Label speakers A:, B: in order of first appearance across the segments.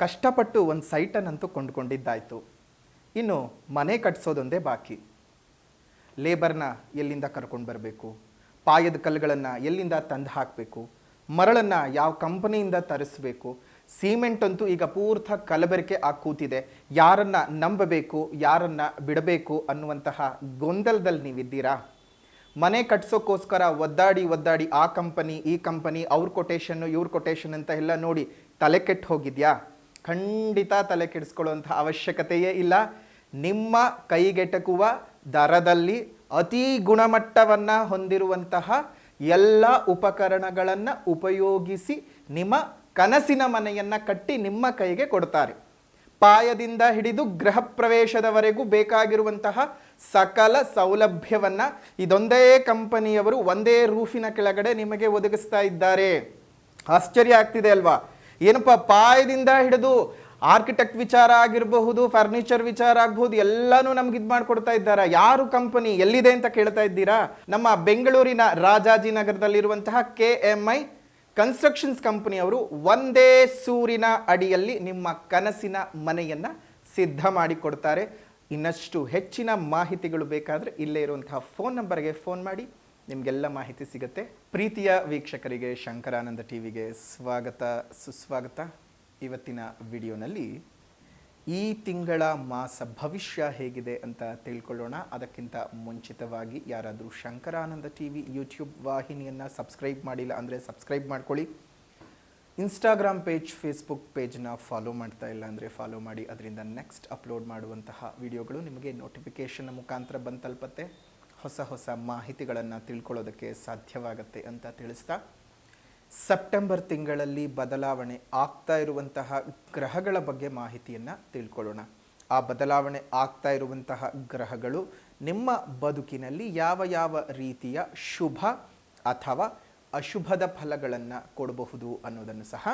A: ಕಷ್ಟಪಟ್ಟು ಒಂದು ಸೈಟನ್ನಂತೂ ಕೊಂಡ್ಕೊಂಡಿದ್ದಾಯಿತು. ಇನ್ನು ಮನೆ ಕಟ್ಸೋದೊಂದೇ ಬಾಕಿ. ಲೇಬರ್ನ ಎಲ್ಲಿಂದ ಕರ್ಕೊಂಡು ಬರಬೇಕು, ಪಾಯದ ಕಲ್ಲುಗಳನ್ನು ಎಲ್ಲಿಂದ ತಂದು ಹಾಕಬೇಕು, ಮರಳನ್ನು ಯಾವ ಕಂಪನಿಯಿಂದ ತರಿಸ್ಬೇಕು, ಸಿಮೆಂಟ್ ಅಂತೂ ಈಗ ಪೂರ್ಥ ಕಲಬೆರಕೆ ಆಗಿ ಕೂತಿದೆ. ಯಾರನ್ನ ನಂಬಬೇಕು, ಯಾರನ್ನ ಬಿಡಬೇಕು ಅನ್ನುವಂತಹ ಗೊಂದಲದಲ್ಲಿ ನೀವಿದ್ದೀರಾ? ಮನೆ ಕಟ್ಸೋಕ್ಕೋಸ್ಕರ ಒದ್ದಾಡಿ ಆ ಕಂಪನಿ ಈ ಕಂಪನಿ ಅವ್ರ ಕೊಟೇಶನ್ನು ಇವ್ರ ಕೊಟೇಶನ್ ಅಂತ ಎಲ್ಲ ನೋಡಿ ತಲೆ ಕೆಟ್ಟು ಹೋಗಿದ್ಯಾ? ಖಂಡಿತ ತಲೆ ಕೆಡಿಸ್ಕೊಳ್ಳುವಂಥ ಅವಶ್ಯಕತೆಯೇ ಇಲ್ಲ. ನಿಮ್ಮ ಕೈಗೆಟಕುವ ದರದಲ್ಲಿ ಅತಿ ಗುಣಮಟ್ಟವನ್ನು ಹೊಂದಿರುವಂತಹ ಎಲ್ಲ ಉಪಕರಣಗಳನ್ನು ಉಪಯೋಗಿಸಿ ನಿಮ್ಮ ಕನಸಿನ ಮನೆಯನ್ನು ಕಟ್ಟಿ ನಿಮ್ಮ ಕೈಗೆ ಕೊಡ್ತಾರೆ. ಪಾಯದಿಂದ ಹಿಡಿದು ಗೃಹ ಪ್ರವೇಶದವರೆಗೂ ಬೇಕಾಗಿರುವಂತಹ ಸಕಲ ಸೌಲಭ್ಯವನ್ನು ಇದೊಂದೇ ಕಂಪನಿಯವರು ಒಂದೇ ರೂಫಿನ ಕೆಳಗಡೆ ನಿಮಗೆ ಒದಗಿಸ್ತಾ ಇದ್ದಾರೆ. ಆಶ್ಚರ್ಯ ಆಗ್ತಿದೆ ಅಲ್ವಾ? ಏನಪ್ಪ, ಪಾಯದಿಂದ ಹಿಡಿದು ಆರ್ಕಿಟೆಕ್ಟ್ ವಿಚಾರ ಆಗಿರಬಹುದು, ಫರ್ನಿಚರ್ ವಿಚಾರ ಆಗಬಹುದು, ಎಲ್ಲನೂ ನಮ್ಗೆ ಇದು ಮಾಡಿಕೊಡ್ತಾ ಇದ್ದಾರೆ. ಯಾರು ಕಂಪನಿ, ಎಲ್ಲಿದೆ ಅಂತ ಕೇಳ್ತಾ ಇದ್ದೀರಾ? ನಮ್ಮ ಬೆಂಗಳೂರಿನ ರಾಜಾಜಿನಗರದಲ್ಲಿರುವಂತಹ KMI ಕನ್ಸ್ಟ್ರಕ್ಷನ್ಸ್ ಕಂಪನಿಯವರು ಒಂದೇ ಸೂರಿನ ಅಡಿಯಲ್ಲಿ ನಿಮ್ಮ ಕನಸಿನ ಮನೆಯನ್ನು ಸಿದ್ಧ ಮಾಡಿಕೊಡ್ತಾರೆ. ಇನ್ನಷ್ಟು ಹೆಚ್ಚಿನ ಮಾಹಿತಿಗಳು ಬೇಕಾದರೆ ಇಲ್ಲೇ ಇರುವಂತಹ ಫೋನ್ ನಂಬರ್ಗೆ ಫೋನ್ ಮಾಡಿ, ನಿಮಗೆಲ್ಲ ಮಾಹಿತಿ ಸಿಗುತ್ತೆ. ಪ್ರೀತಿಯ ವೀಕ್ಷಕರಿಗೆ ಶಂಕರಾನಂದ ಟಿವಿಗೆ ಸ್ವಾಗತ ಸುಸ್ವಾಗತ. ಇವತ್ತಿನ ವಿಡಿಯೋನಲ್ಲಿ ಈ ತಿಂಗಳ ಮಾಸ ಭವಿಷ್ಯ ಹೇಗಿದೆ ಅಂತ ತಿಳ್ಕೊಳ್ಳೋಣ. ಅದಕ್ಕಿಂತ ಮುಂಚಿತವಾಗಿ ಯಾರಾದರೂ ಶಂಕರಾನಂದ ಟಿವಿ ಯೂಟ್ಯೂಬ್ ವಾಹಿನಿಯನ್ನು ಸಬ್ಸ್ಕ್ರೈಬ್ ಮಾಡಿಲ್ಲ ಅಂದರೆ ಸಬ್ಸ್ಕ್ರೈಬ್ ಮಾಡ್ಕೊಳ್ಳಿ. ಇನ್ಸ್ಟಾಗ್ರಾಮ್ ಪೇಜ್, ಫೇಸ್ಬುಕ್ ಪೇಜ್ನ ಫಾಲೋ ಮಾಡ್ತಾ ಇಲ್ಲ ಅಂದರೆ ಫಾಲೋ ಮಾಡಿ. ಅದರಿಂದ ನೆಕ್ಸ್ಟ್ ಅಪ್ಲೋಡ್ ಮಾಡುವಂತಹ ವಿಡಿಯೋಗಳು ನಿಮಗೆ ನೋಟಿಫಿಕೇಷನ್ ಮುಖಾಂತರ ಬಂದು ತಲುಪತ್ತೆ. ಹೊಸ ಮಾಹಿತಿಗಳನ್ನು ತಿಳ್ಕೊಳ್ಳೋದಕ್ಕೆ ಸಾಧ್ಯವಾಗುತ್ತೆ ಅಂತ ತಿಳಿಸ್ತಾ, ಸೆಪ್ಟೆಂಬರ್ ತಿಂಗಳಲ್ಲಿ ಬದಲಾವಣೆ ಆಗ್ತಾ ಇರುವಂತಹ ಗ್ರಹಗಳ ಬಗ್ಗೆ ಮಾಹಿತಿಯನ್ನು ತಿಳ್ಕೊಳ್ಳೋಣ. ಆ ಬದಲಾವಣೆ ಆಗ್ತಾ ಇರುವಂತಹ ಗ್ರಹಗಳು ನಿಮ್ಮ ಬದುಕಿನಲ್ಲಿ ಯಾವ ರೀತಿಯ ಶುಭ ಅಥವಾ ಅಶುಭದ ಫಲಗಳನ್ನು ಕೊಡಬಹುದು ಅನ್ನೋದನ್ನು ಸಹ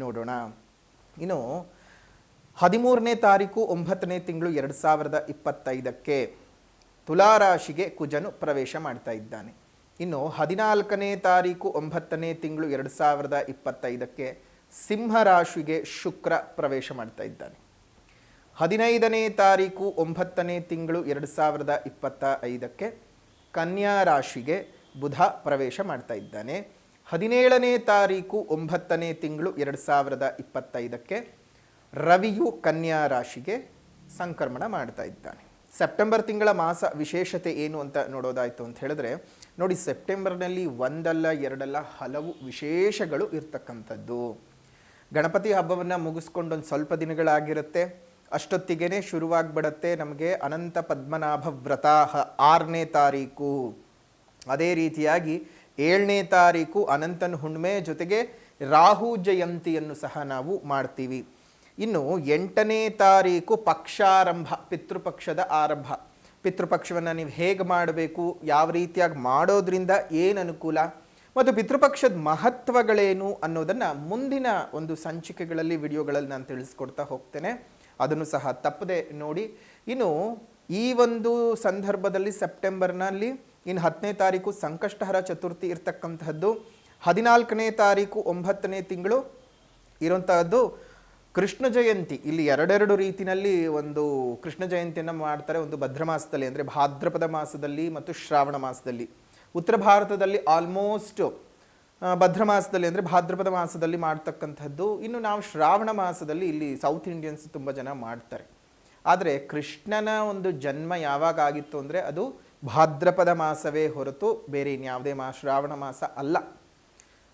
A: ನೋಡೋಣ. ಇನ್ನು 13ನೇ ತಾರೀಕು 9ನೇ ತಿಂಗಳು 2025ಕ್ಕೆ ತುಲಾರಾಶಿಗೆ ಕುಜನು ಪ್ರವೇಶ ಮಾಡ್ತಾ ಇದ್ದಾನೆ. ಇನ್ನು 14ನೇ ತಾರೀಕು 9ನೇ ತಿಂಗಳು 2025ಕ್ಕೆ ಸಿಂಹರಾಶಿಗೆ ಶುಕ್ರ ಪ್ರವೇಶ ಮಾಡ್ತಾ ಇದ್ದಾನೆ. 15ನೇ ತಾರೀಕು 9ನೇ ತಿಂಗಳು 2025ಕ್ಕೆ ಕನ್ಯಾ ರಾಶಿಗೆ ಬುಧ ಪ್ರವೇಶ ಮಾಡ್ತಾ ಇದ್ದಾನೆ. 17ನೇ ತಾರೀಕು 9ನೇ ತಿಂಗಳು 2025ಕ್ಕೆ ರವಿಯು ಕನ್ಯಾ ರಾಶಿಗೆ ಸಂಕ್ರಮಣ ಮಾಡ್ತಾ ಇದ್ದಾನೆ. ಸೆಪ್ಟೆಂಬರ್ ತಿಂಗಳ ಮಾಸ ವಿಶೇಷತೆ ಏನು ಅಂತ ನೋಡೋದಾಯಿತು ಅಂತ ಹೇಳಿದ್ರೆ, ನೋಡಿ, ಸೆಪ್ಟೆಂಬರ್ನಲ್ಲಿ ಒಂದಲ್ಲ ಎರಡಲ್ಲ ಹಲವು ವಿಶೇಷಗಳು ಇರ್ತಕ್ಕಂಥದ್ದು. ಗಣಪತಿ ಹಬ್ಬವನ್ನು ಮುಗಿಸ್ಕೊಂಡು ಒಂದು ಸ್ವಲ್ಪ ದಿನಗಳಾಗಿರುತ್ತೆ. ಅಷ್ಟೊತ್ತಿಗೆ ಶುರುವಾಗ್ಬಿಡತ್ತೆ ನಮಗೆ ಅನಂತ ಪದ್ಮನಾಭ ವ್ರತ 6ನೇ ತಾರೀಕು. ಅದೇ ರೀತಿಯಾಗಿ 7ನೇ ತಾರೀಕು ಅನಂತನ ಹುಣ್ಣಿಮೆ, ಜೊತೆಗೆ ರಾಹು ಜಯಂತಿಯನ್ನು ಸಹ ನಾವು ಮಾಡ್ತೀವಿ. ಇನ್ನು 8ನೇ ತಾರೀಕು ಪಕ್ಷಾರಂಭ, ಪಿತೃಪಕ್ಷದ ಆರಂಭ. ಪಿತೃಪಕ್ಷವನ್ನು ನೀವು ಹೇಗೆ ಮಾಡಬೇಕು, ಯಾವ ರೀತಿಯಾಗಿ ಮಾಡೋದ್ರಿಂದ ಏನು ಅನುಕೂಲ ಮತ್ತು ಪಿತೃಪಕ್ಷದ ಮಹತ್ವಗಳೇನು ಅನ್ನೋದನ್ನು ಮುಂದಿನ ಒಂದು ಸಂಚಿಕೆಗಳಲ್ಲಿ, ವಿಡಿಯೋಗಳಲ್ಲಿ ನಾನು ತಿಳಿಸ್ಕೊಡ್ತಾ ಹೋಗ್ತೇನೆ. ಅದನ್ನು ಸಹ ತಪ್ಪದೆ ನೋಡಿ. ಇನ್ನು ಈ ಒಂದು ಸಂದರ್ಭದಲ್ಲಿ ಸೆಪ್ಟೆಂಬರ್ನಲ್ಲಿ ಇನ್ನು 10ನೇ ತಾರೀಕು ಸಂಕಷ್ಟಹರ ಚತುರ್ಥಿ ಇರ್ತಕ್ಕಂಥದ್ದು. 14ನೇ ತಾರೀಕು 9ನೇ ತಿಂಗಳು ಇರುವಂತಹದ್ದು ಕೃಷ್ಣ ಜಯಂತಿ. ಇಲ್ಲಿ ಎರಡೆರಡು ರೀತಿಯಲ್ಲಿ ಒಂದು ಕೃಷ್ಣ ಜಯಂತಿಯನ್ನು ಮಾಡ್ತಾರೆ. ಒಂದು ಭದ್ರ ಮಾಸದಲ್ಲಿ ಅಂದರೆ ಭಾದ್ರಪದ ಮಾಸದಲ್ಲಿ ಮತ್ತು ಶ್ರಾವಣ ಮಾಸದಲ್ಲಿ. ಉತ್ತರ ಭಾರತದಲ್ಲಿ ಆಲ್ಮೋಸ್ಟ್ ಭದ್ರ ಮಾಸದಲ್ಲಿ ಅಂದರೆ ಭಾದ್ರಪದ ಮಾಸದಲ್ಲಿ ಮಾಡ್ತಕ್ಕಂಥದ್ದು. ಇನ್ನು ನಾವು ಶ್ರಾವಣ ಮಾಸದಲ್ಲಿ ಇಲ್ಲಿ ಸೌತ್ ಇಂಡಿಯನ್ಸ್ ತುಂಬ ಜನ ಮಾಡ್ತಾರೆ. ಆದರೆ ಕೃಷ್ಣನ ಒಂದು ಜನ್ಮ ಯಾವಾಗ ಆಗಿತ್ತು ಅಂದರೆ ಅದು ಭಾದ್ರಪದ ಮಾಸವೇ ಹೊರತು ಬೇರೆ ಇನ್ಯಾವುದೇ ಶ್ರಾವಣ ಮಾಸ ಅಲ್ಲ.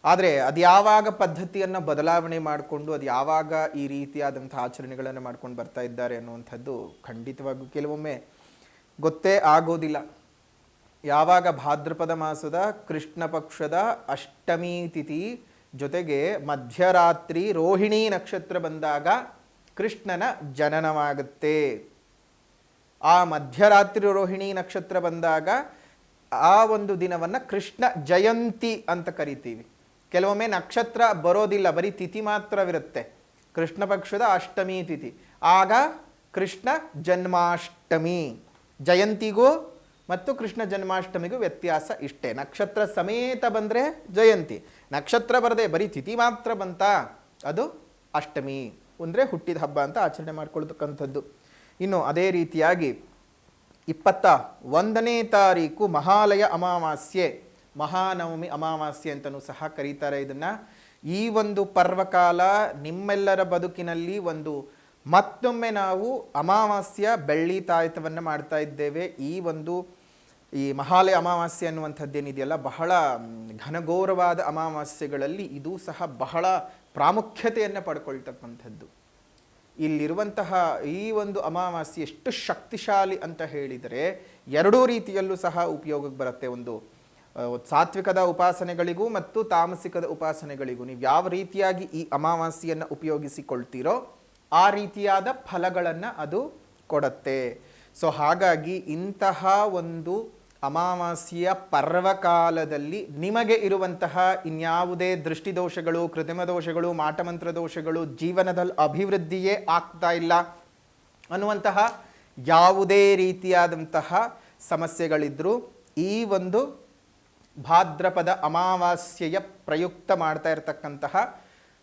A: ಆದರೆ ಅದು ಯಾವಾಗ ಪದ್ಧತಿಯನ್ನು ಬದಲಾವಣೆ ಮಾಡಿಕೊಂಡು ಅದು ಯಾವಾಗ ಈ ರೀತಿಯಾದಂಥ ಆಚರಣೆಗಳನ್ನು ಮಾಡ್ಕೊಂಡು ಬರ್ತಾ ಇದ್ದಾರೆ ಅನ್ನುವಂಥದ್ದು ಖಂಡಿತವಾಗೂ ಕೆಲವೊಮ್ಮೆ ಗೊತ್ತೇ ಆಗೋದಿಲ್ಲ. ಯಾವಾಗ ಭಾದ್ರಪದ ಮಾಸದ ಕೃಷ್ಣ ಪಕ್ಷದ ಅಷ್ಟಮಿ ತಿಥಿ ಜೊತೆಗೆ ಮಧ್ಯರಾತ್ರಿ ರೋಹಿಣಿ ನಕ್ಷತ್ರ ಬಂದಾಗ ಕೃಷ್ಣನ ಜನನವಾಗುತ್ತೆ. ಆ ಮಧ್ಯರಾತ್ರಿ ರೋಹಿಣಿ ನಕ್ಷತ್ರ ಬಂದಾಗ ಆ ಒಂದು ದಿನವನ್ನು ಕೃಷ್ಣ ಜಯಂತಿ ಅಂತ ಕರಿತೀವಿ. ಕೆಲವೊಮ್ಮೆ ನಕ್ಷತ್ರ ಬರೋದಿಲ್ಲ, ಬರೀ ತಿಥಿ ಮಾತ್ರವಿರುತ್ತೆ. ಕೃಷ್ಣ ಪಕ್ಷದ ಅಷ್ಟಮಿ ತಿಥಿ, ಆಗ ಕೃಷ್ಣ ಜನ್ಮಾಷ್ಟಮಿ. ಜಯಂತಿಗೂ ಮತ್ತು ಕೃಷ್ಣ ಜನ್ಮಾಷ್ಟಮಿಗೂ ವ್ಯತ್ಯಾಸ ಇಷ್ಟೇ. ನಕ್ಷತ್ರ ಸಮೇತ ಬಂದರೆ ಜಯಂತಿ, ನಕ್ಷತ್ರ ಬರದೆ ಬರೀ ತಿಥಿ ಮಾತ್ರ ಬಂತ ಅದು ಅಷ್ಟಮಿ. ಅಂದರೆ ಹುಟ್ಟಿದ ಹಬ್ಬ ಅಂತ ಆಚರಣೆ ಮಾಡ್ಕೊಳ್ತಕ್ಕಂಥದ್ದು. ಇನ್ನು ಅದೇ ರೀತಿಯಾಗಿ 21ನೇ ತಾರೀಕು ಮಹಾಲಯ ಅಮಾವಾಸ್ಯೆ, ಮಹಾನವಮಿ ಅಮಾವಾಸ್ಯೆ ಅಂತಲೂ ಸಹ ಕರೀತಾರೆ ಇದನ್ನು. ಈ ಒಂದು ಪರ್ವಕಾಲ ನಿಮ್ಮೆಲ್ಲರ ಬದುಕಿನಲ್ಲಿ ಮತ್ತೊಮ್ಮೆ ನಾವು ಅಮಾವಾಸ್ಯ ಬೆಳ್ಳಿ ತಾಯತವನ್ನು ಮಾಡ್ತಾ ಇದ್ದೇವೆ. ಈ ಮಹಾಲಯ ಅಮಾವಾಸ್ಯೆ ಅನ್ನುವಂಥದ್ದೇನಿದೆಯಲ್ಲ, ಬಹಳ ಘನಘೋರವಾದ ಅಮಾವಾಸ್ಯೆಗಳಲ್ಲಿ ಇದು ಸಹ ಬಹಳ ಪ್ರಾಮುಖ್ಯತೆಯನ್ನು ಪಡ್ಕೊಳ್ತಕ್ಕಂಥದ್ದು. ಇಲ್ಲಿರುವಂತಹ ಈ ಅಮಾವಾಸ್ಯೆ ಎಷ್ಟು ಶಕ್ತಿಶಾಲಿ ಅಂತ ಹೇಳಿದರೆ ಎರಡೂ ರೀತಿಯಲ್ಲೂ ಸಹ ಉಪಯೋಗಕ್ಕೆ ಬರುತ್ತೆ. ಸಾತ್ವಿಕದ ಉಪಾಸನೆಗಳಿಗೂ ಮತ್ತು ತಾಮಸಿಕದ ಉಪಾಸನೆಗಳಿಗೂ ನೀವು ಯಾವ ರೀತಿಯಾಗಿ ಈ ಅಮಾವಾಸ್ಯೆಯನ್ನು ಉಪಯೋಗಿಸಿಕೊಳ್ತೀರೋ ಆ ರೀತಿಯಾದ ಫಲಗಳನ್ನು ಅದು ಕೊಡುತ್ತೆ. ಸೊ ಹಾಗಾಗಿ ಇಂತಹ ಅಮಾವಾಸ್ಯೆಯ ಪರ್ವಕಾಲದಲ್ಲಿ ನಿಮಗೆ ಇರುವಂತಹ ಇನ್ಯಾವುದೇ ದೃಷ್ಟಿದೋಷಗಳು, ಕೃತ್ರಿಮ ದೋಷಗಳು, ಮಾಟಮಂತ್ರ ದೋಷಗಳು, ಜೀವನದಲ್ಲಿ ಅಭಿವೃದ್ಧಿಯೇ ಆಗ್ತಾ ಇಲ್ಲ ಅನ್ನುವಂತಹ ಯಾವುದೇ ರೀತಿಯಾದಂತಹ ಸಮಸ್ಯೆಗಳಿದ್ದರೂ ಈ ಭಾದ್ರಪದ ಅಮಾವಾಸ್ಯೆಯ ಪ್ರಯುಕ್ತ ಮಾಡ್ತಾ ಇರತಕ್ಕಂತಹ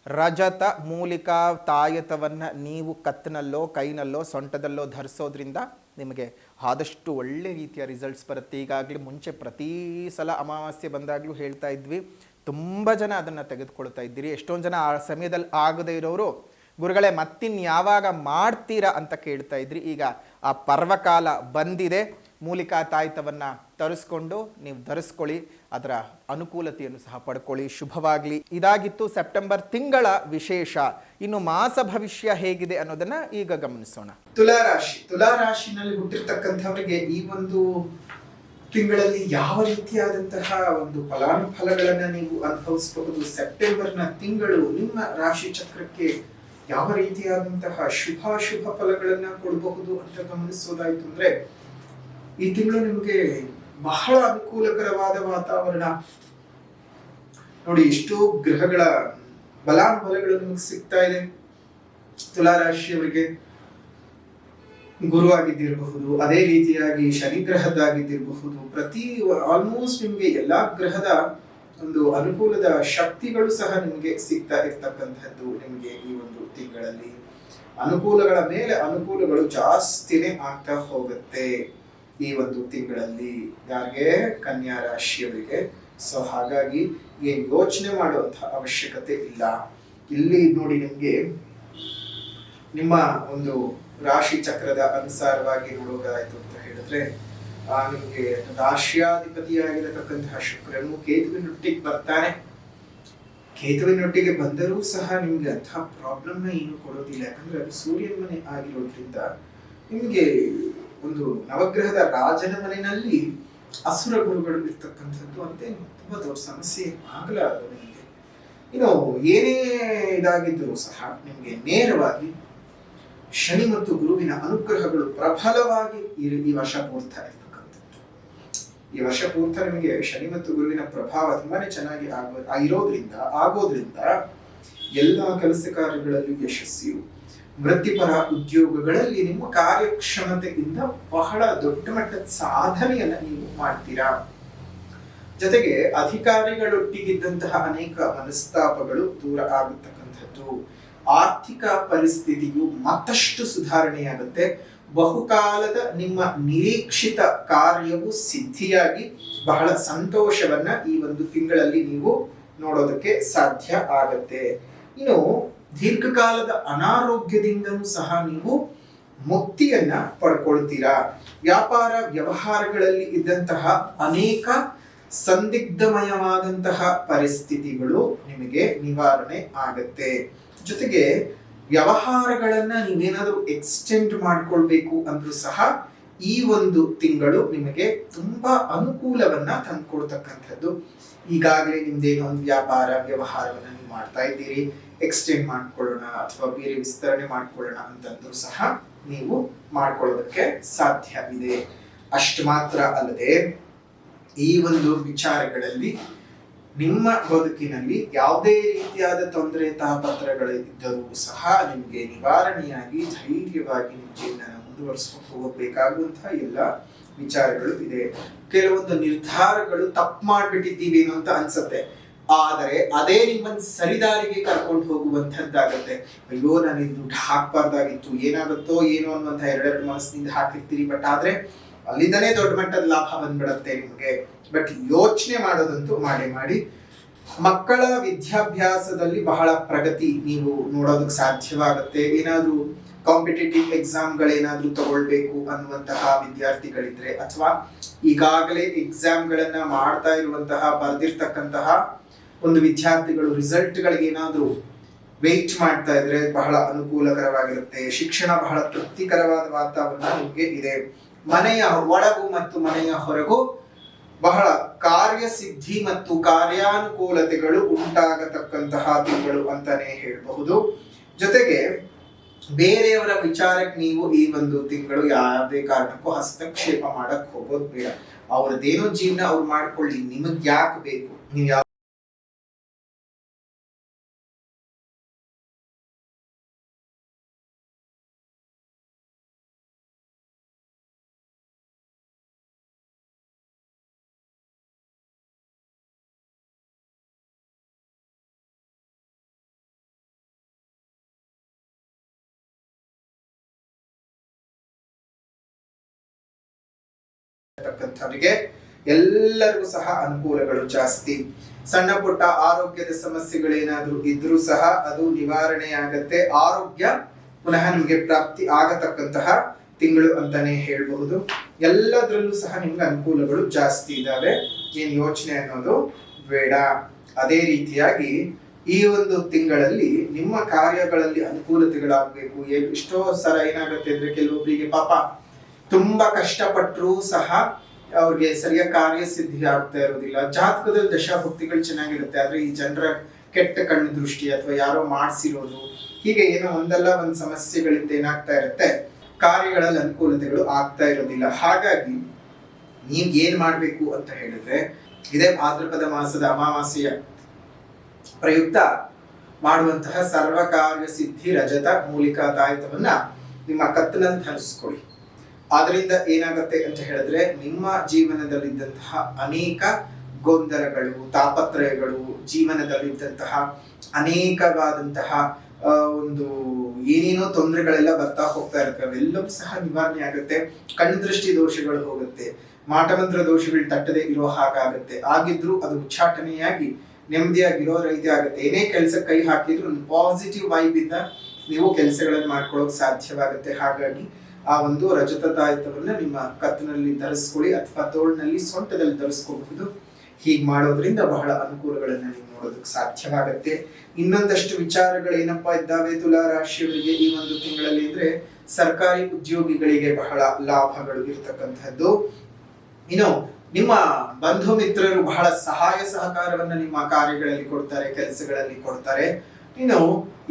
A: ರಜತ ಮೂಲಿಕಾ ತಾಯತವನ್ನು ನೀವು ಕತ್ತಿನಲ್ಲೋ, ಕೈನಲ್ಲೋ, ಸೊಂಟದಲ್ಲೋ ಧರಿಸೋದ್ರಿಂದ ನಿಮಗೆ ಆದಷ್ಟು ಒಳ್ಳೆ ರೀತಿಯ ರಿಸಲ್ಟ್ಸ್ ಬರುತ್ತೆ. ಈಗಾಗಲೇ ಮುಂಚೆ ಪ್ರತಿ ಸಲ ಅಮಾವಾಸ್ಯೆ ಬಂದಾಗಲೂ ಹೇಳ್ತಾ ಇದ್ವಿ, ತುಂಬ ಜನ ಅದನ್ನು ತೆಗೆದುಕೊಳ್ತಾ ಇದ್ದೀರಿ. ಎಷ್ಟೊಂದು ಜನ ಆ ಸಮಯದಲ್ಲಿ ಆಗದೇ ಇರೋರು ಗುರುಗಳೇ ಮತ್ತಿನ್ಯಾವಾಗ ಮಾಡ್ತೀರಾ ಅಂತ ಕೇಳ್ತಾ ಇದ್ರಿ. ಈಗ ಆ ಪರ್ವಕಾಲ ಬಂದಿದೆ, ಮೂಲಿಕಾ ತಾಯ್ತವನ್ನು ತರಿಸ್ಕೊಂಡು ನೀವು ಧರಿಸ್ಕೊಳ್ಳಿ, ಅದರ ಅನುಕೂಲತೆಯನ್ನು ಸಹ ಪಡ್ಕೊಳ್ಳಿ. ಶುಭವಾಗಲಿ. ಇದಾಗಿತ್ತು ಸೆಪ್ಟೆಂಬರ್ ತಿಂಗಳ ವಿಶೇಷ. ಇನ್ನು ಮಾಸ ಭವಿಷ್ಯ ಹೇಗಿದೆ ಅನ್ನೋದನ್ನ ಈಗ ಗಮನಿಸೋಣ. ತುಲಾರಾಶಿನಲ್ಲಿ ಹುಟ್ಟಿರ್ತಕ್ಕಂಥವರಿಗೆ ಈ ತಿಂಗಳಲ್ಲಿ ಯಾವ ರೀತಿಯಾದಂತಹ ಫಲಾನುಫಲಗಳನ್ನ ನೀವು ಅನುಭವಿಸಬಹುದು, ಸೆಪ್ಟೆಂಬರ್ನ ತಿಂಗಳು ನಿಮ್ಮ ರಾಶಿ ಚಕ್ರಕ್ಕೆ ಯಾವ ರೀತಿಯಾದಂತಹ ಶುಭಾಶುಭ ಫಲಗಳನ್ನ ಕೊಡಬಹುದು ಅಂತ ಗಮನಿಸೋದಾಯ್ತು ಅಂದ್ರೆ, ಈ ತಿಂಗಳು ನಿಮಗೆ ಬಹಳ ಅನುಕೂಲಕರವಾದ ವಾತಾವರಣ ನೋಡಿ. ಎಷ್ಟೋ ಗ್ರಹಗಳ ಬಲಾನುಬಲಗಳು ನಿಮಗೆ ಸಿಗ್ತಾ ಇದೆ. ತುಲಾರಾಶಿಯವರಿಗೆ ಗುರು ಆಗಿದ್ದಿರಬಹುದು, ಅದೇ ರೀತಿಯಾಗಿ ಶನಿ ಗ್ರಹದಾಗಿದ್ದಿರಬಹುದು, ಆಲ್ಮೋಸ್ಟ್ ನಿಮ್ಗೆ ಎಲ್ಲಾ ಗ್ರಹದ ಅನುಕೂಲದ ಶಕ್ತಿಗಳು ಸಹ ನಿಮಗೆ ಸಿಗ್ತಾ ಇರ್ತಕ್ಕಂಥದ್ದು. ನಿಮಗೆ ಈ ತಿಂಗಳಲ್ಲಿ ಅನುಕೂಲಗಳ ಮೇಲೆ ಅನುಕೂಲಗಳು ಜಾಸ್ತಿನೇ ಆಗ್ತಾ ಹೋಗುತ್ತೆ ಈ ತಿಂಗಳಲ್ಲಿ. ಯಾರಿಗೆ? ಕನ್ಯಾ ರಾಶಿಯವರಿಗೆ. ಸೊ ಹಾಗಾಗಿ ಏನ್ ಯೋಚನೆ ಮಾಡುವಂತಹ ಅವಶ್ಯಕತೆ ಇಲ್ಲ. ಇಲ್ಲಿ ನೋಡಿ, ನಿಮ್ಗೆ ನಿಮ್ಮ ರಾಶಿ ಚಕ್ರದ ಅನುಸಾರವಾಗಿ ನೋಡೋದಾಯ್ತು ಅಂತ ಹೇಳಿದ್ರೆ, ನಿಮ್ಗೆ ರಾಶ್ಯಾಧಿಪತಿಯಾಗಿರತಕ್ಕಂತಹ ಶುಕ್ರನು ಕೇತುವಿನೊಟ್ಟಿಗೆ ಬರ್ತಾನೆ. ಕೇತುವಿನೊಟ್ಟಿಗೆ ಬಂದರೂ ಸಹ ನಿಮ್ಗೆ ಅಂತಹ ಪ್ರಾಬ್ಲಮ್ ಏನು ಕೊಡೋದಿಲ್ಲ. ಯಾಕಂದ್ರೆ ಅದು ಸೂರ್ಯನ ಮನೆ ಆಗಿರೋದ್ರಿಂದ ನಿಮ್ಗೆ ನವಗ್ರಹದ ರಾಜನ ಮನೆಯಲ್ಲಿ ಅಸುರ ಗುರುಗಳು ಇರ್ತಕ್ಕಂಥದ್ದು ಅಂತ ತುಂಬಾ ದೊಡ್ಡ ಸಮಸ್ಯೆ ಆಗಲಾರದು ನಿಮಗೆ. ಇನ್ನು ಏನೇ ಇದಾಗಿದ್ದರೂ ಸಹ ನಿಮ್ಗೆ ನೇರವಾಗಿ ಶನಿ ಮತ್ತು ಗುರುವಿನ ಅನುಗ್ರಹಗಳು ಪ್ರಬಲವಾಗಿ ಈ ವರ್ಷ ಪೂರ್ತ ಇರ್ತಕ್ಕಂಥದ್ದು. ಈ ವರ್ಷ ಪೂರ್ತ ನಿಮಗೆ ಶನಿ ಮತ್ತು ಗುರುವಿನ ಪ್ರಭಾವ ತುಂಬಾನೇ ಚೆನ್ನಾಗಿ ಆಗೋದ್ರಿಂದ ಎಲ್ಲಾ ಕೆಲಸ ಕಾರ್ಯಗಳಲ್ಲಿ ಯಶಸ್ಸಿಯು, ವೃತ್ತಿಪರ ಉದ್ಯೋಗಗಳಲ್ಲಿ ನಿಮ್ಮ ಕಾರ್ಯಕ್ಷಮತೆಯಿಂದ ಬಹಳ ದೊಡ್ಡ ಮಟ್ಟದ ಸಾಧನೆಯನ್ನ ನೀವು ಮಾಡ್ತೀರಾ. ಜೊತೆಗೆ ಅಧಿಕಾರಿಗಳೊಟ್ಟಿಗಿದ್ದಂತಹ ಅನೇಕ ಮನಸ್ತಾಪಗಳು ದೂರ ಆಗತಕ್ಕಂಥದ್ದು. ಆರ್ಥಿಕ ಪರಿಸ್ಥಿತಿಯು ಮತ್ತಷ್ಟು ಸುಧಾರಣೆಯಾಗುತ್ತೆ. ಬಹುಕಾಲದ ನಿಮ್ಮ ನಿರೀಕ್ಷಿತ ಕಾರ್ಯವು ಸಿದ್ಧಿಯಾಗಿ ಬಹಳ ಸಂತೋಷವನ್ನ ಈ ತಿಂಗಳಲ್ಲಿ ನೀವು ನೋಡೋದಕ್ಕೆ ಸಾಧ್ಯ ಆಗತ್ತೆ. ಇನ್ನು ದೀರ್ಘಕಾಲದ ಅನಾರೋಗ್ಯದಿಂದನೂ ಸಹ ನೀವು ಮುಕ್ತಿಯನ್ನ ಪಡ್ಕೊಳ್ತೀರಾ. ವ್ಯಾಪಾರ ವ್ಯವಹಾರಗಳಲ್ಲಿ ಇದ್ದಂತಹ ಅನೇಕ ಸಂದಿಗ್ಧಮಯವಾದಂತಹ ಪರಿಸ್ಥಿತಿಗಳು ನಿಮಗೆ ನಿವಾರಣೆ ಆಗತ್ತೆ. ಜೊತೆಗೆ ವ್ಯವಹಾರಗಳನ್ನ ನೀವೇನಾದ್ರೂ ಎಕ್ಸ್ಟೆಂಡ್ ಮಾಡ್ಕೊಳ್ಬೇಕು ಅಂದ್ರೂ ಸಹ ಈ ತಿಂಗಳು ನಿಮಗೆ ತುಂಬಾ ಅನುಕೂಲವನ್ನ ತಂದ್ಕೊಡ್ತಕ್ಕಂಥದ್ದು. ಈಗಾಗಲೇ ನಿಮ್ದೇನೋ ವ್ಯಾಪಾರ ವ್ಯವಹಾರವನ್ನ ನೀವು ಮಾಡ್ತಾ ಇದ್ದೀರಿ, ಎಕ್ಸ್ಟೆಂಡ್ ಮಾಡ್ಕೊಳ್ಳೋಣ ಅಥವಾ ಬೇರೆ ವಿಸ್ತರಣೆ ಮಾಡ್ಕೊಳ್ಳೋಣ ಅಂತಂದ್ರೂ ಸಹ ನೀವು ಮಾಡ್ಕೊಳ್ಳೋದಕ್ಕೆ ಸಾಧ್ಯ ಇದೆ. ಅಷ್ಟು ಮಾತ್ರ ಅಲ್ಲದೆ ಈ ವಿಚಾರಗಳಲ್ಲಿ ನಿಮ್ಮ ಬದುಕಿನಲ್ಲಿ ಯಾವುದೇ ರೀತಿಯಾದ ತೊಂದರೆ ತಾಪತ್ರಗಳಿದ್ದರೂ ಸಹ ನಿಮಗೆ ನಿವಾರಣೆಯಾಗಿ ಧೈರ್ಯವಾಗಿ ನಿಮ್ಮ ಜೀವನ ಮುಂದುವರಿಸ್ಕೊಂಡು ಹೋಗಬೇಕಾಗುವಂತಹ ಎಲ್ಲ ವಿಚಾರಗಳು ಇದೆ. ಕೆಲವೊಂದು ನಿರ್ಧಾರಗಳು ತಪ್ಪು ಮಾಡ್ಬಿಟ್ಟಿದ್ದೀವಿ ಅಂತ ಅನ್ಸುತ್ತೆ. ಆದರೆ ಅದೇ ನಿಮ್ಮನ್ನು ಸರಿದಾರಿಗೆ ಕರ್ಕೊಂಡು ಹೋಗುವಂತದ್ದಾಗತ್ತೆ. ಅಯ್ಯೋ ನಾನು ಇದು ದುಡ್ಡು ಹಾಕ್ಬಾರ್ದಾಗಿತ್ತು, ಏನಾಗುತ್ತೋ ಏನೋ ಅನ್ನುವಂಥ ಎರಡೆರಡು ಮನಸ್ಸಿನಿಂದ ಹಾಕಿರ್ತೀರಿ. ಬಟ್ ಆದ್ರೆ ಅಲ್ಲಿಂದನೇ ದೊಡ್ಡ ಮಟ್ಟದ ಲಾಭ ಬಂದ್ಬಿಡತ್ತೆ ನಿಮಗೆ. ಬಟ್ ಯೋಚನೆ ಮಾಡೋದಂತೂ ಮಾಡಿ. ಮಕ್ಕಳ ವಿದ್ಯಾಭ್ಯಾಸದಲ್ಲಿ ಬಹಳ ಪ್ರಗತಿ ನೀವು ನೋಡೋದಕ್ಕೆ ಸಾಧ್ಯವಾಗುತ್ತೆ. ಏನಾದ್ರೂ ಕಾಂಪಿಟೇಟಿವ್ ಎಕ್ಸಾಮ್ಗಳೇನಾದ್ರೂ ತಗೊಳ್ಬೇಕು ಅನ್ನುವಂತಹ ವಿದ್ಯಾರ್ಥಿಗಳಿದ್ರೆ, ಅಥವಾ ಈಗಾಗಲೇ ಎಕ್ಸಾಮ್ಗಳನ್ನ ಮಾಡ್ತಾ ಇರುವಂತಹ ಬರೆದಿರ್ತಕ್ಕಂತಹ ಒಂದು ವಿದ್ಯಾರ್ಥಿಗಳು ರಿಸಲ್ಟ್ಗಳಿಗೆ ಏನಾದ್ರೂ ವೇಟ್ ಮಾಡ್ತಾ ಇದ್ರೆ ಬಹಳ ಅನುಕೂಲಕರವಾಗಿರುತ್ತೆ. ಶಿಕ್ಷಣ ಬಹಳ ತೃಪ್ತಿಕರವಾದ ವಾತಾವರಣ ನಿಮಗೆ ಇದೆ. ಮನೆಯ ಒಳಗು ಮತ್ತು ಮನೆಯ ಹೊರಗು ಬಹಳ ಕಾರ್ಯಸಿದ್ಧಿ ಮತ್ತು ಕಾರ್ಯಾನುಕೂಲತೆಗಳು ಉಂಟಾಗತಕ್ಕಂತಹ ತಿಂಗಳು ಅಂತಾನೆ ಹೇಳಬಹುದು. ಜೊತೆಗೆ ಬೇರೆಯವರ ವಿಚಾರಕ್ಕೆ ನೀವು ಈ ಒಂದು ತಿಂಗಳು ಯಾವುದೇ ಕಾರಣಕ್ಕೂ ಹಸ್ತಕ್ಷೇಪ ಮಾಡಕ್ ಹೋಗೋದು ಬೇಡ. ಅವ್ರದ್ದೇನೋ ಜೀವನ ಅವ್ರು ಮಾಡ್ಕೊಳ್ಳಿ, ನಿಮಗ್ ಯಾಕೆ ಬೇಕು? ನೀವು ಯಾವ ಎಲ್ಲರಿಗೂ ಸಹ ಅನುಕೂಲಗಳು ಜಾಸ್ತಿ. ಸಣ್ಣ ಪುಟ್ಟ ಆರೋಗ್ಯದ ಸಮಸ್ಯೆಗಳೇನಾದ್ರೂ ಇದ್ರೂ ಸಹ ಅದು ನಿವಾರಣೆ ಆಗತ್ತೆ. ಆರೋಗ್ಯ ಪುನಃ ನಿಮಗೆ ಪ್ರಾಪ್ತಿ ಆಗತಕ್ಕಂತಹ ತಿಂಗಳು ಅಂತಾನೆ ಹೇಳಬಹುದು. ಎಲ್ಲದರಲ್ಲೂ ಸಹ ನಿಮ್ಗೆ ಅನುಕೂಲಗಳು ಜಾಸ್ತಿ ಇದಾವೆ, ಏನ್ ಯೋಚನೆ ಅನ್ನೋದು ಬೇಡ. ಅದೇ ರೀತಿಯಾಗಿ ಈ ಒಂದು ತಿಂಗಳಲ್ಲಿ ನಿಮ್ಮ ಕಾರ್ಯಗಳಲ್ಲಿ ಅನುಕೂಲತೆಗಳಾಗಬೇಕು. ಎಷ್ಟೋ ಸಲ ಏನಾಗುತ್ತೆ ಅಂದ್ರೆ, ಕೆಲವೊಬ್ಬರಿಗೆ ಪಾಪ ತುಂಬಾ ಕಷ್ಟಪಟ್ಟರೂ ಸಹ ಅವ್ರಿಗೆ ಸರಿಯಾಗಿ ಕಾರ್ಯಸಿದ್ಧಿ ಆಗ್ತಾ ಇರೋದಿಲ್ಲ. ಜಾತಕದಲ್ಲಿ ದಶಾಭುಕ್ತಿಗಳು ಚೆನ್ನಾಗಿರುತ್ತೆ, ಆದ್ರೆ ಈ ಜನರ ಕೆಟ್ಟ ಕಣ್ಣು ದೃಷ್ಟಿ ಅಥವಾ ಯಾರೋ ಮಾಡಿಸಿರೋದು, ಹೀಗೆ ಏನೋ ಒಂದಲ್ಲ ಒಂದು ಸಮಸ್ಯೆಗಳಿಂದ ಏನಾಗ್ತಾ ಇರುತ್ತೆ, ಕಾರ್ಯಗಳಲ್ಲಿ ಅನುಕೂಲತೆಗಳು ಆಗ್ತಾ ಇರೋದಿಲ್ಲ. ಹಾಗಾಗಿ ನೀವ್ ಏನ್ ಮಾಡ್ಬೇಕು ಅಂತ ಹೇಳಿದ್ರೆ, ಇದೇ ಭಾದ್ರಪದ ಮಾಸದ ಅಮಾವಾಸ್ಯೆಯ ಪ್ರಯುಕ್ತ ಮಾಡುವಂತಹ ಸರ್ವ ಕಾರ್ಯ ಸಿದ್ಧಿ ರಜತ ಮೂಲಿಕಾ ತಾಯಿತವನ್ನ ನಿಮ್ಮ ಕತ್ತಲನ್ನು ಧರಿಸ್ಕೊಳ್ಳಿ. ಆದ್ರಿಂದ ಏನಾಗುತ್ತೆ ಅಂತ ಹೇಳಿದ್ರೆ, ನಿಮ್ಮ ಜೀವನದಲ್ಲಿದ್ದಂತಹ ಅನೇಕ ಗೊಂದಲಗಳು, ತಾಪತ್ರಯಗಳು, ಜೀವನದಲ್ಲಿದ್ದಂತಹ ಅನೇಕವಾದಂತಹ ಒಂದು ಏನೇನೋ ತೊಂದರೆಗಳೆಲ್ಲ ಬರ್ತಾ ಹೋಗ್ತಾ ಇರುತ್ತೆ, ಅವೆಲ್ಲವೂ ಸಹ ನಿವಾರಣೆ ಆಗುತ್ತೆ. ಕಣ್ಣು ದೃಷ್ಟಿ ದೋಷಗಳು ಹೋಗುತ್ತೆ, ಮಾಟಮಂತ್ರ ದೋಷಗಳು ತಟ್ಟದೆ ಇರೋ ಹಾಗಾಗುತ್ತೆ. ಆಗಿದ್ರು ಅದು ಉಚ್ಚಾಟನೆಯಾಗಿ ನೆಮ್ಮದಿಯಾಗಿರೋ ರೀತಿ ಆಗುತ್ತೆ. ಏನೇ ಕೆಲಸ ಕೈ ಹಾಕಿದ್ರು ಒಂದು ಪಾಸಿಟಿವ್ ವೈಬ್ ಇಂದ ನೀವು ಕೆಲಸಗಳನ್ನು ಮಾಡ್ಕೊಳ್ಳೋಕೆ ಸಾಧ್ಯವಾಗುತ್ತೆ. ಹಾಗಾಗಿ ಆ ಒಂದು ರಜತ ತಾಯಿತವನ್ನ ನಿಮ್ಮ ಕತ್ತಿನಲ್ಲಿ ಧರಿಸ್ಕೊಳ್ಳಿ, ಅಥವಾ ತೋಳಿನಲ್ಲಿ ಸೊಂಟದಲ್ಲಿ ಧರಿಸ್ಕೋಬಹುದು. ಹೀಗೆ ಮಾಡೋದ್ರಿಂದ ಬಹಳ ಅನುಕೂಲಗಳನ್ನ ನೀವು ನೋಡೋದಕ್ಕೆ ಸಾಧ್ಯವಾಗುತ್ತೆ. ಇನ್ನೊಂದಷ್ಟು ವಿಚಾರಗಳೇನಪ್ಪಾ ಇದ್ದಾವೆ ತುಲಾ ರಾಶಿಯವರಿಗೆ ಈ ಒಂದು ತಿಂಗಳಲ್ಲಿ ಅಂದ್ರೆ, ಸರ್ಕಾರಿ ಉದ್ಯೋಗಿಗಳಿಗೆ ಬಹಳ ಲಾಭಗಳು ಇರತಕ್ಕಂಥದ್ದು. ಇನ್ನು ನಿಮ್ಮ ಬಂಧು ಮಿತ್ರರು ಬಹಳ ಸಹಾಯ ಸಹಕಾರವನ್ನ ನಿಮ್ಮ ಕಾರ್ಯಗಳಲ್ಲಿ ಕೊಡ್ತಾರೆ, ಕೆಲಸಗಳಲ್ಲಿ ಕೊಡ್ತಾರೆ. ಇನ್ನು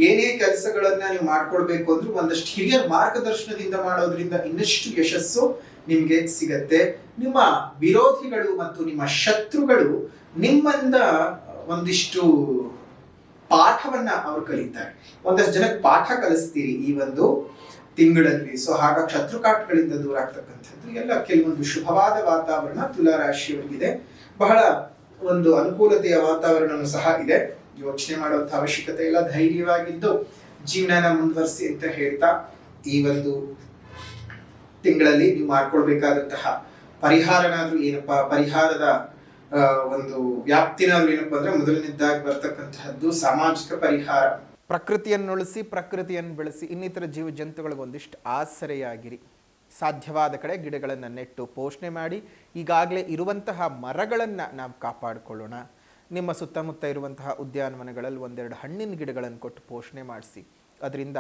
A: ಏನೇ ಕೆಲಸಗಳನ್ನ ನೀವು ಮಾಡ್ಕೊಳ್ಬೇಕು ಅಂದ್ರೂ ಒಂದಷ್ಟು ಹಿರಿಯರ ಮಾರ್ಗದರ್ಶನದಿಂದ ಮಾಡೋದ್ರಿಂದ ಇನ್ನಷ್ಟು ಯಶಸ್ಸು ನಿಮ್ಗೆ ಸಿಗತ್ತೆ. ನಿಮ್ಮ ವಿರೋಧಿಗಳು ಮತ್ತು ನಿಮ್ಮ ಶತ್ರುಗಳು ನಿಮ್ಮಿಂದ ಒಂದಿಷ್ಟು ಪಾಠವನ್ನ ಅವ್ರು ಕಲಿತಾರೆ. ಒಂದಷ್ಟು ಜನಕ್ಕೆ ಪಾಠ ಕಲಿಸ್ತೀರಿ ಈ ಒಂದು ತಿಂಗಳಲ್ಲಿ. ಸೊ ಹಾಗಾಗಿ ಶತ್ರುಕಾಟಗಳಿಂದ ದೂರ ಆಗ್ತಕ್ಕಂಥದ್ದು ಎಲ್ಲ ಕೆಲವೊಂದು ಶುಭವಾದ ವಾತಾವರಣ ತುಲಾ ರಾಶಿಯವರಿಗಿದೆ. ಬಹಳ ಒಂದು ಅನುಕೂಲತೆಯ ವಾತಾವರಣನೂ ಸಹ ಇದೆ. ಯೋಚನೆ ಮಾಡುವಂತ ಅವಶ್ಯಕತೆ ಇಲ್ಲ, ಧೈರ್ಯವಾಗಿದ್ದು ಜೀವನನ ಮುಂದುವರಿಸಿ ಅಂತ ಹೇಳ್ತಾ, ಈ ಒಂದು ತಿಂಗಳಲ್ಲಿ ನೀವು ಮಾಡ್ಕೊಳ್ಬೇಕಾದಂತಹ ಪರಿಹಾರನಾದ್ರೂ ಏನಪ್ಪಾ, ಪರಿಹಾರದ ಒಂದು ವ್ಯಾಪ್ತಿನಾದ್ರೂ ಏನಪ್ಪಾ ಅಂದ್ರೆ, ಮೊದಲನೇದಾಗಿ ಬರ್ತಕ್ಕಂತಹದ್ದು ಸಾಮಾಜಿಕ ಪರಿಹಾರ. ಪ್ರಕೃತಿಯನ್ನು ಉಳಿಸಿ, ಪ್ರಕೃತಿಯನ್ನು ಬೆಳೆಸಿ, ಇನ್ನಿತರ ಜೀವ ಜಂತುಗಳಿಗೆ ಒಂದಿಷ್ಟು ಆಸರೆಯಾಗಿರಿ. ಸಾಧ್ಯವಾದ ಕಡೆ ಗಿಡಗಳನ್ನು ನೆಟ್ಟು ಪೋಷಣೆ ಮಾಡಿ. ಈಗಾಗಲೇ ಇರುವಂತಹ ಮರಗಳನ್ನು ನಾವು ಕಾಪಾಡಿಕೊಳ್ಳೋಣ. ನಿಮ್ಮ ಸುತ್ತಮುತ್ತ ಇರುವಂತಹ ಉದ್ಯಾನವನಗಳಲ್ಲಿ ಒಂದೆರಡು ಹಣ್ಣಿನ ಗಿಡಗಳನ್ನು ಕೊಟ್ಟು ಪೋಷಣೆ ಮಾಡಿಸಿ. ಅದರಿಂದ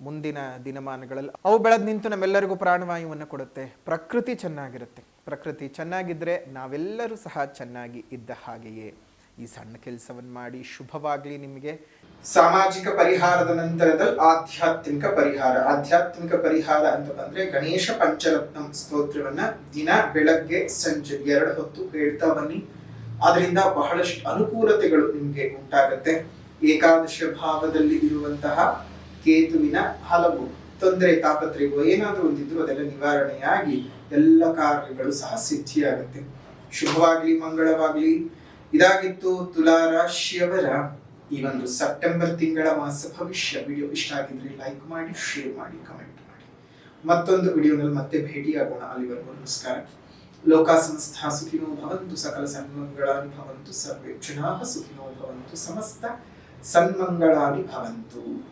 A: ಮುಂದಿನ ದಿನಮಾನಗಳಲ್ಲಿ ಅವು ಬೆಳೆದು ನಿಂತು ನಮ್ಮೆಲ್ಲರಿಗೂ ಪ್ರಾಣವಾಯುವನ್ನು ಕೊಡುತ್ತೆ. ಪ್ರಕೃತಿ ಚೆನ್ನಾಗಿರುತ್ತೆ. ಪ್ರಕೃತಿ ಚೆನ್ನಾಗಿದ್ದರೆ ನಾವೆಲ್ಲರೂ ಸಹ ಚೆನ್ನಾಗಿ ಇದ್ದ ಹಾಗೆಯೇ. ಈ ಸಣ್ಣ ಕೆಲಸವನ್ನು ಮಾಡಿ, ಶುಭವಾಗಲಿ ನಿಮಗೆ. ಸಾಮಾಜಿಕ ಪರಿಹಾರದ ನಂತರದಲ್ಲಿ ಆಧ್ಯಾತ್ಮಿಕ ಪರಿಹಾರ. ಆಧ್ಯಾತ್ಮಿಕ ಪರಿಹಾರ ಅಂತ ಬಂದ್ರೆ, ಗಣೇಶ ಪಂಚರತ್ನಂ ಸ್ತೋತ್ರವನ್ನ ದಿನ ಬೆಳಗ್ಗೆ ಸಂಜೆ 2 ಹೊತ್ತು ಹೇಳ್ತಾ ಬನ್ನಿ. ಅದರಿಂದ ಬಹಳಷ್ಟು ಅನುಕೂಲತೆಗಳು ನಿಮಗೆ ಉಂಟಾಗತ್ತೆ. ಏಕಾದಶ ಭಾವದಲ್ಲಿ ಇರುವಂತಹ ಕೇತುವಿನ ಹಲವು ತೊಂದರೆ, ತಾಪತ್ರೆಗಳು ಏನಾದರೂ ಒಂದಿದ್ರು ಅದೆಲ್ಲ ನಿವಾರಣೆಯಾಗಿ ಎಲ್ಲ ಕಾರ್ಯಗಳು ಸಹ ಸಿದ್ಧಿಯಾಗುತ್ತೆ. ಶುಭವಾಗ್ಲಿ, ಮಂಗಳವಾಗ್ಲಿ. ಇದಾಗಿತ್ತು ತುಲಾ ರಾಶಿಯವರ ಈ ಒಂದು ಸೆಪ್ಟೆಂಬರ್ ತಿಂಗಳ ಮಾಸ ಭವಿಷ್ಯ. ವಿಡಿಯೋ ಇಷ್ಟ ಆಗಿದ್ರೆ ಲೈಕ್ ಮಾಡಿ, ಶೇರ್ ಮಾಡಿ, ಕಮೆಂಟ್ ಮಾಡಿ. ಮತ್ತೊಂದು ವಿಡಿಯೋನಲ್ಲಿ ಮತ್ತೆ ಭೇಟಿಯಾಗೋಣ. ಅಲ್ಲಿವರೆಗೂ ನಮಸ್ಕಾರ. ಲೋಕ ಸಮಸ್ತ ಸುಖಿನೋ ಭವಂತು, ಸಕಲ ಸನ್ಮಂಗಳಾನಿ ಭವಂತು, ಸರ್ವೇ ಜನಾಃ ಸುಖಿನೋ ಭವಂತು, ಸಮಸ್ತ ಸನ್ಮಂಗಳಾನಿ ಭವಂತು.